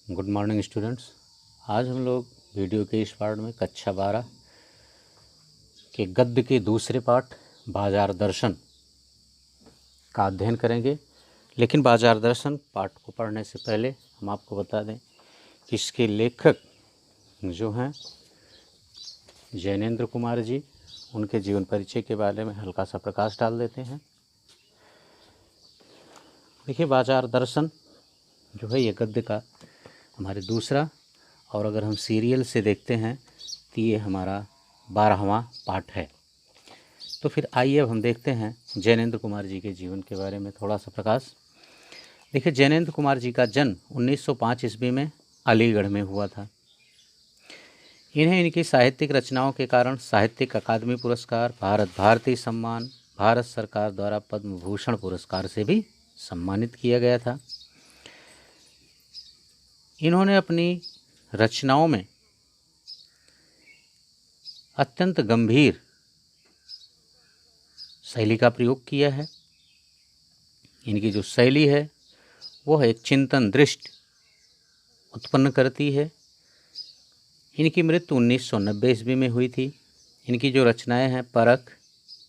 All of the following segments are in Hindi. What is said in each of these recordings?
Good morning students. आज हम लोग वीडियो के इस पार्ट में कक्षा 12 के गद्य के दूसरे पाठ बाजार दर्शन का अध्ययन करेंगे। लेकिन बाजार दर्शन पाठ को पढ़ने से पहले हम आपको बता दें कि इसके लेखक जो हैं जैनेंद्र कुमार जी, उनके जीवन परिचय के बारे में हल्का सा प्रकाश डाल देते हैं। देखिए, बाजार दर्शन जो है ये गद्य का हमारे दूसरा, और अगर हम सीरियल से देखते हैं तो ये हमारा 12वां पाठ है। तो फिर आइए अब हम देखते हैं जैनेंद्र कुमार जी के जीवन के बारे में थोड़ा सा प्रकाश। देखिए, जैनेंद्र कुमार जी का जन्म 1905 ईस्वी में अलीगढ़ में हुआ था। इन्हें इनकी साहित्यिक रचनाओं के कारण साहित्यिक अकादमी पुरस्कार, भारत भारती सम्मान, भारत सरकार द्वारा पद्म भूषण पुरस्कार से भी सम्मानित किया गया था। इन्होंने अपनी रचनाओं में अत्यंत गंभीर शैली का प्रयोग किया है। इनकी जो शैली है वह एक चिंतन दृष्टि उत्पन्न करती है। इनकी मृत्यु 1990 ईस्वी में हुई थी। इनकी जो रचनाएं हैं परख,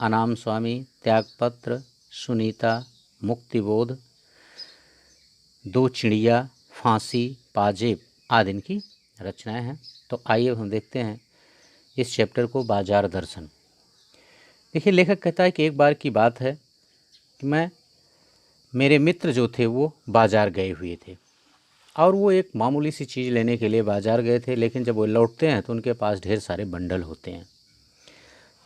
अनाम स्वामी, त्यागपत्र, सुनीता, मुक्तिबोध, दो चिड़िया, फांसी, पाजेब आदि इनकी रचनाएं हैं। तो आइए हम देखते हैं इस चैप्टर को, बाजार दर्शन। देखिए, लेखक कहता है कि एक बार की बात है कि मेरे मित्र जो थे वो बाज़ार गए हुए थे और वो एक मामूली सी चीज़ लेने के लिए बाज़ार गए थे, लेकिन जब वो लौटते हैं तो उनके पास ढेर सारे बंडल होते हैं।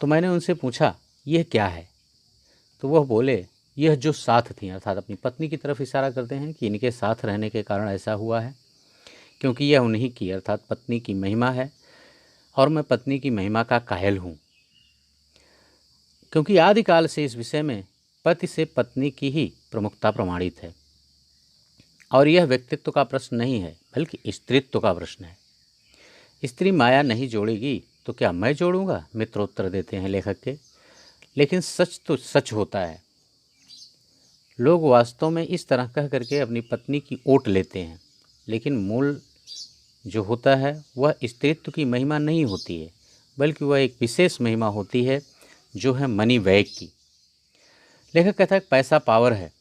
तो मैंने उनसे पूछा, यह क्या है? तो वह बोले, यह जो साथ थी, अर्थात अपनी पत्नी की तरफ इशारा करते हैं कि इनके साथ रहने के कारण ऐसा हुआ है, क्योंकि यह उन्हीं की अर्थात पत्नी की महिमा है और मैं पत्नी की महिमा का कायल हूँ। क्योंकि आदिकाल से इस विषय में पति से पत्नी की ही प्रमुखता प्रमाणित है और यह व्यक्तित्व का प्रश्न नहीं है बल्कि स्त्रीत्व का प्रश्न है। स्त्री माया नहीं जोड़ेगी तो क्या मैं जोड़ूंगा? मित्र उत्तर देते हैं लेखक के। लेकिन सच तो सच होता है। लोग वास्तव में इस तरह कह करके अपनी पत्नी की ओट लेते हैं, लेकिन मूल जो होता है वह स्त्रीत्व की महिमा नहीं होती है, बल्कि वह एक विशेष महिमा होती है जो है मनी व्यय की। लेखक कहता है पैसा पावर है,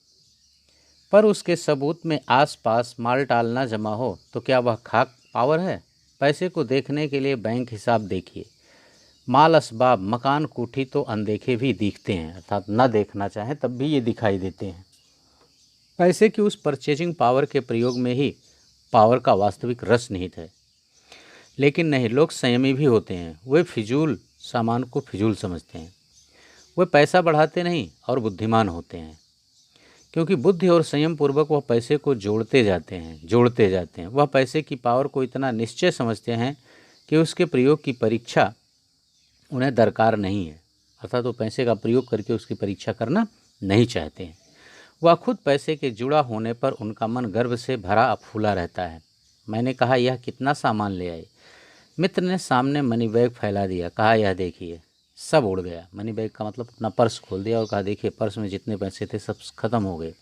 पर उसके सबूत में आसपास माल टाल ना जमा हो तो क्या वह खाक पावर है? पैसे को देखने के लिए बैंक हिसाब देखिए। माल असबाब, मकान, कोठी तो अनदेखे भी दिखते हैं, अर्थात न देखना चाहें तब भी ये दिखाई देते हैं। पैसे की उस परचेजिंग पावर के प्रयोग में ही पावर का वास्तविक रस निहित है। लेकिन नहीं, लोग संयमी भी होते हैं। वे फिजूल सामान को फिजूल समझते हैं। वे पैसा बढ़ाते नहीं और बुद्धिमान होते हैं, क्योंकि बुद्धि और संयम पूर्वक वह पैसे को जोड़ते जाते हैं। वह पैसे की पावर को इतना निश्चय समझते हैं कि उसके प्रयोग की परीक्षा उन्हें दरकार नहीं है, अर्थात वो पैसे का प्रयोग करके उसकी परीक्षा करना नहीं चाहते हैं। वह खुद पैसे के जुड़ा होने पर उनका मन गर्व से भरा फूला रहता है। मैंने कहा, यह कितना सामान ले आए? मित्र ने सामने मनी बैग फैला दिया। कहा, यह देखिए। सब उड़ गया। मनी बैग का मतलब अपना पर्स खोल दिया और कहा, देखिए पर्स में जितने पैसे थे सब खत्म हो गए।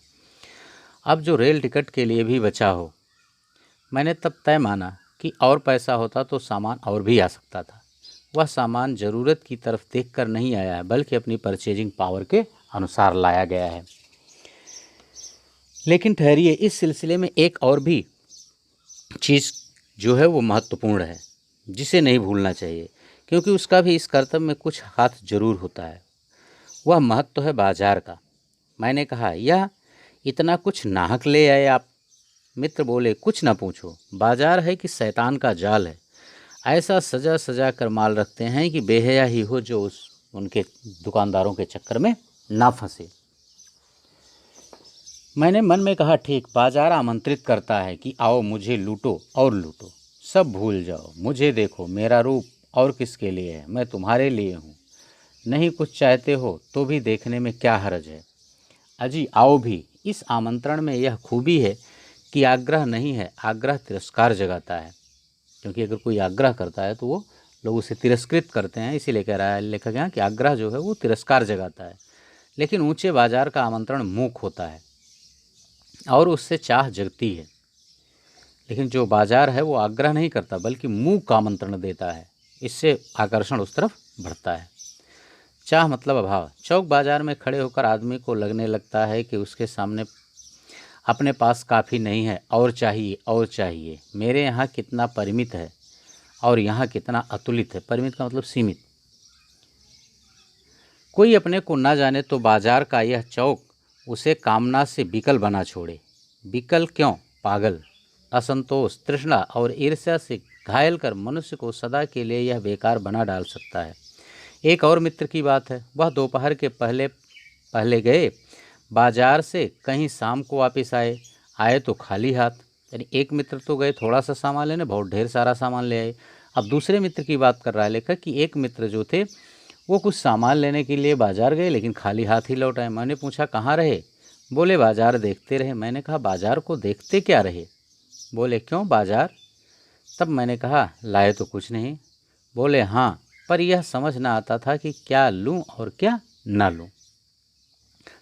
अब जो रेल टिकट के लिए भी बचा हो। मैंने तब तय माना कि और पैसा होता तो सामान और भी आ सकता था। वह सामान ज़रूरत की तरफ देखकर नहीं आया है, बल्कि अपनी परचेजिंग पावर के अनुसार लाया गया है। लेकिन ठहरिए, इस सिलसिले में एक और भी चीज़ जो है वो महत्वपूर्ण है, जिसे नहीं भूलना चाहिए, क्योंकि उसका भी इस कर्तव्य में कुछ हाथ जरूर होता है। वह महत्व है बाजार का। मैंने कहा, यह इतना कुछ नाहक ले आए आप? मित्र बोले, कुछ ना पूछो। बाजार है कि शैतान का जाल है। ऐसा सजा सजा कर माल रखते हैं कि बेहया ही हो जो उनके दुकानदारों के चक्कर में ना फंसे। मैंने मन में कहा, ठीक, बाजार आमंत्रित करता है कि आओ मुझे लूटो और लूटो, सब भूल जाओ, मुझे देखो, मेरा रूप और किसके लिए है? मैं तुम्हारे लिए हूँ। नहीं कुछ चाहते हो तो भी देखने में क्या हर्ज है? अजी आओ भी। इस आमंत्रण में यह खूबी है कि आग्रह नहीं है, आग्रह तिरस्कार जगाता है। क्योंकि अगर कोई आग्रह करता है तो वो लोग उसे तिरस्कृत करते हैं, इसीलिए कह रहा है लेखक यहाँ कि आग्रह जो है वो तिरस्कार जगाता है। लेकिन ऊंचे बाजार का आमंत्रण मूक होता है और उससे चाह जगती है। लेकिन जो बाजार है वो आग्रह नहीं करता बल्कि मुंह का आमंत्रण देता है। इससे आकर्षण उस तरफ बढ़ता है। चाह मतलब अभाव। चौक बाजार में खड़े होकर आदमी को लगने लगता है कि उसके सामने अपने पास काफ़ी नहीं है, और चाहिए और चाहिए। मेरे यहाँ कितना परिमित है और यहाँ कितना अतुलित है। परिमित का मतलब सीमित। कोई अपने को न जाने तो बाजार का यह चौक उसे कामना से विकल बना छोड़े। विकल क्यों? पागल। असंतोष, तृष्णा और ईर्ष्या से घायल कर मनुष्य को सदा के लिए यह बेकार बना डाल सकता है। एक और मित्र की बात है। वह दोपहर के पहले पहले गए बाजार से, कहीं शाम को वापस आए तो खाली हाथ। यानी एक मित्र तो गए थोड़ा सा सामान लेने, बहुत ढेर सारा सामान ले आए। अब दूसरे मित्र की बात कर रहा है लेखक कि एक मित्र जो थे वो कुछ सामान लेने के लिए बाजार गए लेकिन खाली हाथ ही लौट आए। मैंने पूछा कहाँ रहे? बोले बाजार देखते रहे। मैंने कहा बाजार को देखते क्या रहे? बोले क्यों बाजार? तब मैंने कहा लाए तो कुछ नहीं। बोले हाँ, पर यह समझ ना आता था कि क्या लूँ और क्या ना लूँ।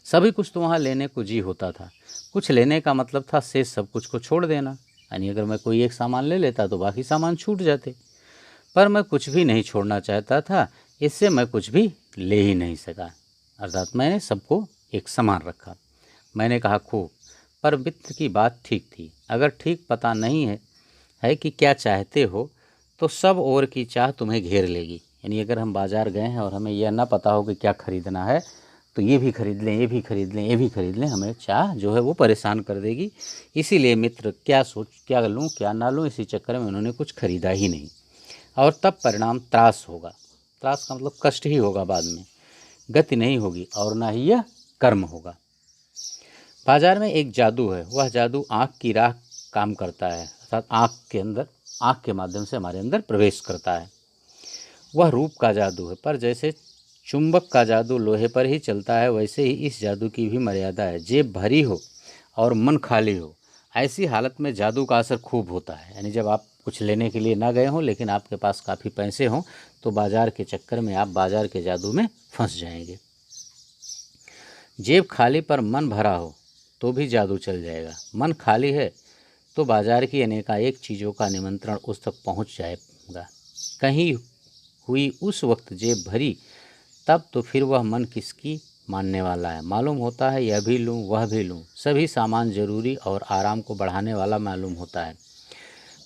सभी कुछ तो वहाँ लेने को जी होता था। कुछ लेने का मतलब था शेष सब कुछ को छोड़ देना। यानी अगर मैं कोई एक सामान ले लेता तो बाकी सामान छूट जाते, पर मैं कुछ भी नहीं छोड़ना चाहता था, इससे मैं कुछ भी ले ही नहीं सका। अर्थात मैंने सबको एक समान रखा। मैंने कहा खूब, पर मित्र की बात ठीक थी। अगर ठीक पता नहीं है कि क्या चाहते हो तो सब ओर की चाह तुम्हें घेर लेगी। यानी अगर हम बाज़ार गए हैं और हमें यह ना पता हो कि क्या खरीदना है तो ये भी खरीद लें, ये भी खरीद लें, ये भी खरीद लें, हमें चाह जो है वो परेशान कर देगी। इसीलिए मित्र क्या लूँ क्या ना लूँ, इसी चक्कर में उन्होंने कुछ खरीदा ही नहीं, और तब परिणाम त्रास होगा। त्रास का मतलब कष्ट ही होगा, बाद में गति नहीं होगी और ना ही यह कर्म होगा। बाजार में एक जादू है। वह जादू आँख की राह काम करता है, अर्थात आँख के माध्यम से हमारे अंदर प्रवेश करता है। वह रूप का जादू है, पर जैसे चुंबक का जादू लोहे पर ही चलता है, वैसे ही इस जादू की भी मर्यादा है। जेब भरी हो और मन खाली हो, ऐसी हालत में जादू का असर खूब होता है। यानी जब आप कुछ लेने के लिए ना गए हों लेकिन आपके पास काफ़ी पैसे हों तो बाजार के चक्कर में आप बाजार के जादू में फंस जाएंगे। जेब खाली पर मन भरा हो तो भी जादू चल जाएगा। मन खाली है तो बाजार की अनेकानेक चीज़ों का निमंत्रण उस तक पहुंच जाएगा। कहीं हुई उस वक्त जेब भरी, तब तो फिर वह मन किसकी मानने वाला है। मालूम होता है यह भी लूँ वह भी लूँ, सभी सामान जरूरी और आराम को बढ़ाने वाला मालूम होता है,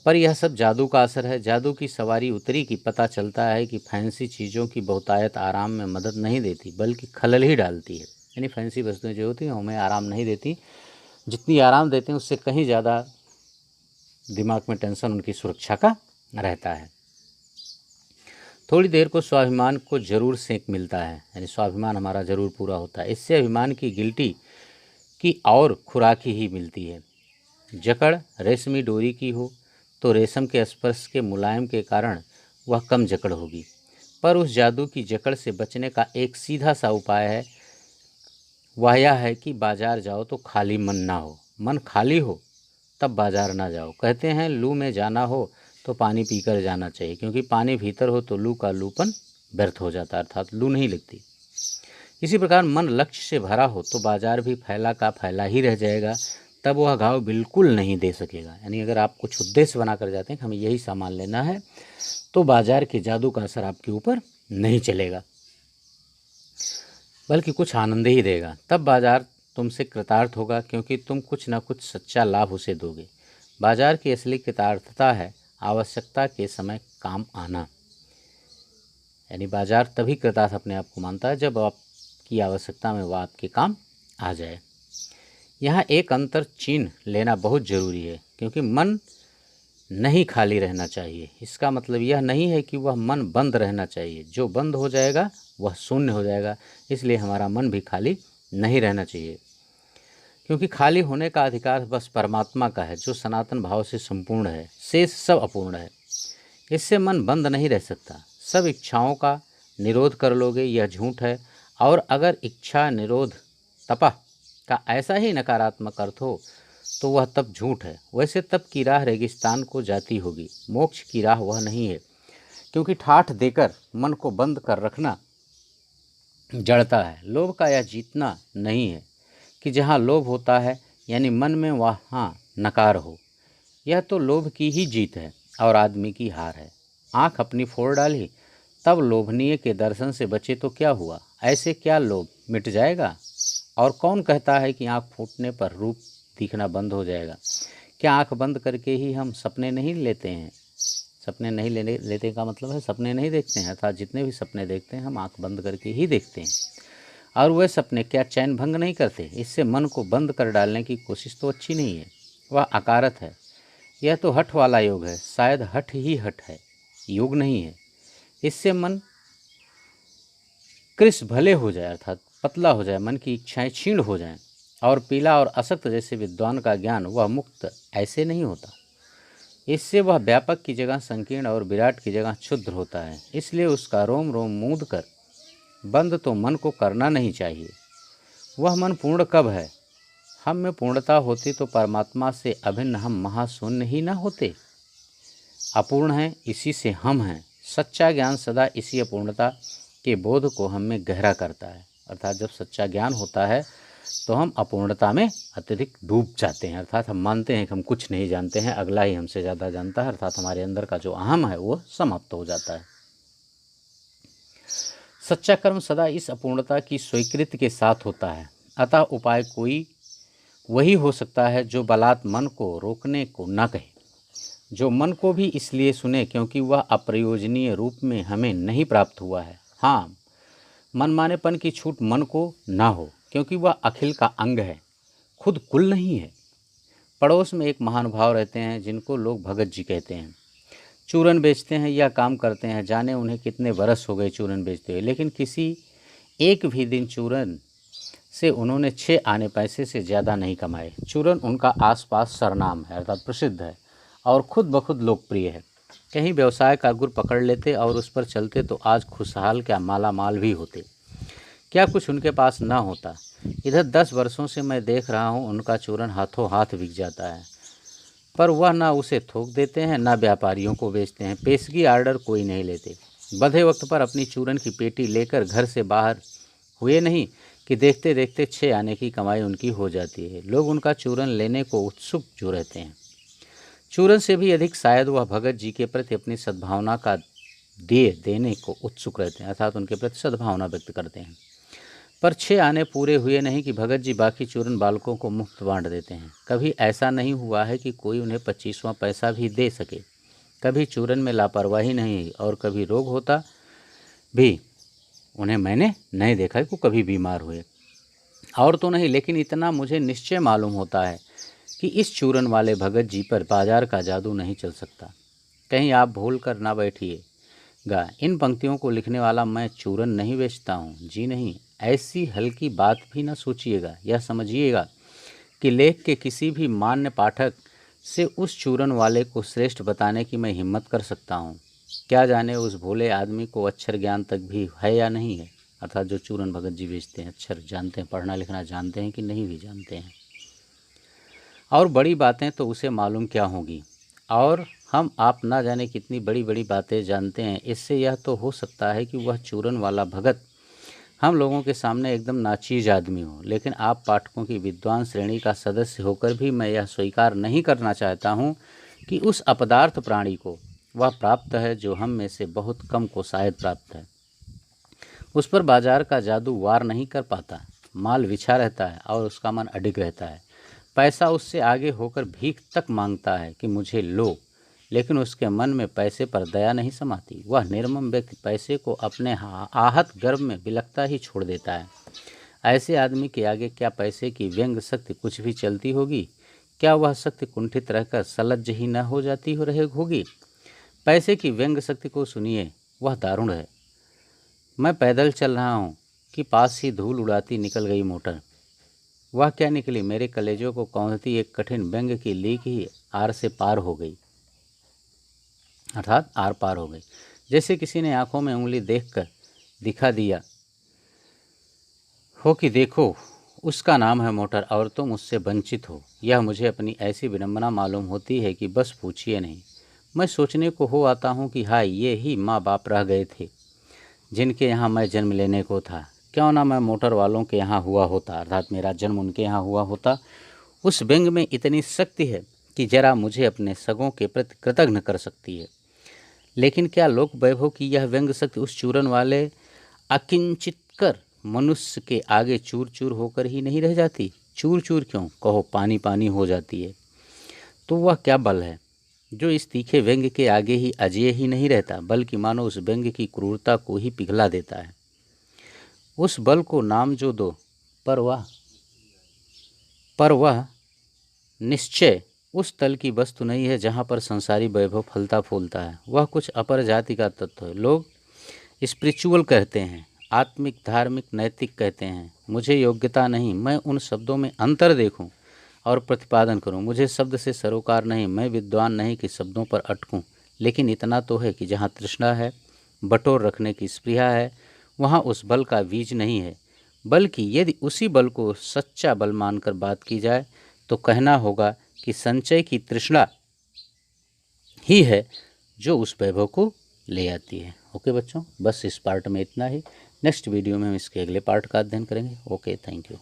पर यह सब जादू का असर है। जादू की सवारी उतरी कि पता चलता है कि फैंसी चीज़ों की बहुतायत आराम में मदद नहीं देती बल्कि खलल ही डालती है। यानी फैंसी वस्तुएं जो होती हैं हमें आराम नहीं देती, जितनी आराम देती हैं उससे कहीं ज़्यादा दिमाग में टेंशन उनकी सुरक्षा का रहता है। थोड़ी देर को स्वाभिमान को जरूर सेंक मिलता है, यानी स्वाभिमान हमारा जरूर पूरा होता है। इससे अभिमान की गिल्टी की और खुराकी ही मिलती है। जकड़ रेशमी डोरी की हो तो रेशम के स्पर्श के मुलायम के कारण वह कम जकड़ होगी, पर उस जादू की जकड़ से बचने का एक सीधा सा उपाय है। वह यह है कि बाजार जाओ तो खाली मन ना हो। मन खाली हो तब बाजार ना जाओ। कहते हैं लू में जाना हो तो पानी पीकर जाना चाहिए, क्योंकि पानी भीतर हो तो लू का लूपन व्यर्थ हो जाता है, अर्थात लू नहीं लगती। इसी प्रकार मन लक्ष्य से भरा हो तो बाजार भी फैला का फैला ही रह जाएगा, तब वह घाव बिल्कुल नहीं दे सकेगा। यानी अगर आप कुछ उद्देश्य बना कर जाते हैं कि हमें यही सामान लेना है तो बाजार के जादू का असर आपके ऊपर नहीं चलेगा, बल्कि कुछ आनंद ही देगा। तब बाजार तुमसे कृतार्थ होगा, क्योंकि तुम कुछ न कुछ सच्चा लाभ उसे दोगे। बाजार की असली कृतार्थता है आवश्यकता के समय काम आना। यानी बाजार तभी कृतार्थ अपने आप को मानता है जब आपकी आवश्यकता में वह आपके काम आ जाए। यहाँ एक अंतर चिन्ह लेना बहुत ज़रूरी है, क्योंकि मन नहीं खाली रहना चाहिए। इसका मतलब यह नहीं है कि वह मन बंद रहना चाहिए। जो बंद हो जाएगा वह शून्य हो जाएगा। इसलिए हमारा मन भी खाली नहीं रहना चाहिए, क्योंकि खाली होने का अधिकार बस परमात्मा का है, जो सनातन भाव से संपूर्ण है, शेष सब अपूर्ण है। इससे मन बंद नहीं रह सकता। सब इच्छाओं का निरोध कर लोगे यह झूठ है, और अगर इच्छा निरोध तपह का ऐसा ही नकारात्मक अर्थ हो तो वह तप झूठ है। वैसे तप की राह रेगिस्तान को जाती होगी, मोक्ष की राह वह नहीं है, क्योंकि ठाठ देकर मन को बंद कर रखना जड़ता है। लोभ का यह जीतना नहीं है कि जहाँ लोभ होता है यानी मन में वहाँ नकार हो। यह तो लोभ की ही जीत है और आदमी की हार है। आँख अपनी फोड़ डाली, तब लोभनीय के दर्शन से बचे तो क्या हुआ? ऐसे क्या लोभ मिट जाएगा? और कौन कहता है कि आँख फूटने पर रूप दिखना बंद हो जाएगा? क्या आँख बंद करके ही हम सपने नहीं लेते हैं? सपने नहीं लेते का मतलब है सपने नहीं देखते हैं, अर्थात जितने भी सपने देखते हैं हम आँख बंद करके ही देखते हैं। और वह सपने क्या चैन भंग नहीं करते? इससे मन को बंद कर डालने की कोशिश तो अच्छी नहीं है, वह अकारत है। यह तो हठ वाला योग है, शायद हठ ही हठ है, योग नहीं है। इससे मन कृश भले हो जाए, अर्थात पतला हो जाए, मन की इच्छाएं क्षीण हो जाएं, और पीला और असक्त जैसे विद्वान का ज्ञान वह मुक्त ऐसे नहीं होता। इससे वह व्यापक की जगह संकीर्ण और विराट की जगह क्षुद्र होता है। इसलिए उसका रोम रोम मूंद कर बंद तो मन को करना नहीं चाहिए। वह मन पूर्ण कब है? हम में पूर्णता होती तो परमात्मा से अभिन्न हम महाशून्य ही न होते। अपूर्ण हैं, इसी से हम हैं। सच्चा ज्ञान सदा इसी अपूर्णता के बोध को हम में गहरा करता है। अर्थात जब सच्चा ज्ञान होता है तो हम अपूर्णता में अत्यधिक डूब जाते हैं, अर्थात हम मानते हैं कि हम कुछ नहीं जानते हैं, अगला ही हमसे ज़्यादा जानता है, अर्थात हमारे अंदर का जो अहम है वो समाप्त हो जाता है। सच्चा कर्म सदा इस अपूर्णता की स्वीकृति के साथ होता है। अतः उपाय कोई वही हो सकता है जो बलात् मन को रोकने को न कहे, जो मन को भी इसलिए सुने क्योंकि वह अप्रयोजनीय रूप में हमें नहीं प्राप्त हुआ है। हाँ, मनमानेपन की छूट मन को ना हो, क्योंकि वह अखिल का अंग है, खुद कुल नहीं है। पड़ोस में एक महानुभाव रहते हैं जिनको लोग भगत जी कहते हैं। चूरन बेचते हैं या काम करते हैं, जाने उन्हें कितने बरस हो गए चूरन बेचते हुए, लेकिन किसी एक भी दिन चूरन से उन्होंने 6 आने पैसे से ज़्यादा नहीं कमाए। चूरन उनका आसपास सरनाम है, अर्थात प्रसिद्ध है और खुद ब खुद लोकप्रिय है। कहीं व्यवसाय का गुर पकड़ लेते और उस पर चलते तो आज खुशहाल क्या माला माल भी होते। क्या कुछ उनके पास ना होता? इधर 10 वर्षों से मैं देख रहा हूँ उनका चूरन हाथों हाथ बिक जाता है, पर वह ना उसे थोक देते हैं ना व्यापारियों को बेचते हैं। पेशगी आर्डर कोई नहीं लेते। बंधे वक्त पर अपनी चूरन की पेटी लेकर घर से बाहर हुए नहीं कि देखते देखते 6 आने की कमाई उनकी हो जाती है। लोग उनका चूरन लेने को उत्सुक जो रहते हैं। चूरन से भी अधिक शायद वह भगत जी के प्रति अपनी सद्भावना का देने को उत्सुक रहते हैं, अर्थात उनके प्रति सद्भावना व्यक्त करते हैं। पर 6 आने पूरे हुए नहीं कि भगत जी बाकी चूरन बालकों को मुफ्त बांट देते हैं। कभी ऐसा नहीं हुआ है कि कोई उन्हें 25वां पैसा भी दे सके। कभी चूरन में लापरवाही नहीं हुई और कभी रोग होता भी उन्हें मैंने नहीं देखा कि वो कभी बीमार हुए। और तो नहीं, लेकिन इतना मुझे निश्चय मालूम होता है कि इस चूरन वाले भगत जी पर बाजार का जादू नहीं चल सकता। कहीं आप भूल कर ना बैठिएगा, इन पंक्तियों को लिखने वाला मैं चूरन नहीं बेचता हूँ, जी नहीं। ऐसी हल्की बात भी न सोचिएगा। यह समझिएगा कि लेख के किसी भी मान्य पाठक से उस चूरन वाले को श्रेष्ठ बताने की मैं हिम्मत कर सकता हूँ। क्या जाने उस भोले आदमी को अक्षर ज्ञान तक भी है या नहीं है, अर्थात जो चूरन भगत जी बेचते हैं अक्षर जानते हैं, पढ़ना लिखना जानते हैं कि नहीं भी जानते हैं। और बड़ी बातें तो उसे मालूम क्या होगी, और हम आप ना जाने कितनी बड़ी बड़ी बातें जानते हैं। इससे यह तो हो सकता है कि वह चूरन वाला भगत हम लोगों के सामने एकदम नाचीज आदमी हो, लेकिन आप पाठकों की विद्वान श्रेणी का सदस्य होकर भी मैं यह स्वीकार नहीं करना चाहता हूँ कि उस अपदार्थ प्राणी को वह प्राप्त है जो हम में से बहुत कम को शायद प्राप्त है। उस पर बाजार का जादू वार नहीं कर पाता। माल बिछा रहता है और उसका मन अडिग रहता है। पैसा उससे आगे होकर भीख तक मांगता है कि मुझे लो, लेकिन उसके मन में पैसे पर दया नहीं समाती। वह निर्मम व्यक्ति पैसे को अपने आहत गर्भ में बिलखता ही छोड़ देता है। ऐसे आदमी के आगे क्या पैसे की व्यंग शक्ति कुछ भी चलती होगी? क्या वह शक्ति कुंठित रहकर सलज्ज ही न हो जाती होगी? पैसे की व्यंग शक्ति को सुनिए, वह दारुण है। मैं पैदल चल रहा हूँ कि पास ही धूल उड़ाती निकल गई मोटर। वह क्या निकली, मेरे कलेजों को कौंधती एक कठिन व्यंग की लीक ही आर से पार हो गई, अर्थात आर पार हो गई। जैसे किसी ने आंखों में उंगली देखकर दिखा दिया हो कि देखो उसका नाम है मोटर और तुम उससे वंचित हो। यह मुझे अपनी ऐसी विडंबना मालूम होती है कि बस पूछिए नहीं। मैं सोचने को हो आता हूँ कि हाय, ये ही माँ बाप रह गए थे जिनके यहाँ मैं जन्म लेने को था। क्यों ना मैं मोटर वालों के यहाँ हुआ होता, अर्थात मेरा जन्म उनके यहाँ हुआ होता। उस व्यंग में इतनी शक्ति है कि जरा मुझे अपने सगों के प्रति कृतज्ञ कर सकती है। लेकिन क्या लोक वैभव की यह व्यंग शक्ति उस चूरन वाले अकिंचितकर मनुष्य के आगे चूर चूर होकर ही नहीं रह जाती? चूर चूर क्यों कहो, पानी पानी हो जाती है। तो वह क्या बल है जो इस तीखे व्यंग के आगे ही अजेय ही नहीं रहता, बल्कि मानो उस व्यंग की क्रूरता को ही पिघला देता है। उस बल को नाम जो दो, पर वह निश्चय उस तल की वस्तु नहीं है जहाँ पर संसारी वैभव फलता फूलता है। वह कुछ अपर जाति का तत्व है। लोग स्पिरिचुअल कहते हैं, आत्मिक, धार्मिक, नैतिक कहते हैं। मुझे योग्यता नहीं मैं उन शब्दों में अंतर देखूं और प्रतिपादन करूं। मुझे शब्द से सरोकार नहीं, मैं विद्वान नहीं कि शब्दों पर अटकूं। लेकिन इतना तो है कि जहाँ तृष्णा है, बटोर रखने की स्पृहा है, वहाँ उस बल का बीज नहीं है। बल्कि यदि उसी बल को सच्चा बल मानकर बात की जाए तो कहना होगा कि संचय की तृष्णा ही है जो उस वैभव को ले आती है। ओके बच्चों, बस इस पार्ट में इतना ही। नेक्स्ट वीडियो में हम इसके अगले पार्ट का अध्ययन करेंगे। Okay, thank you.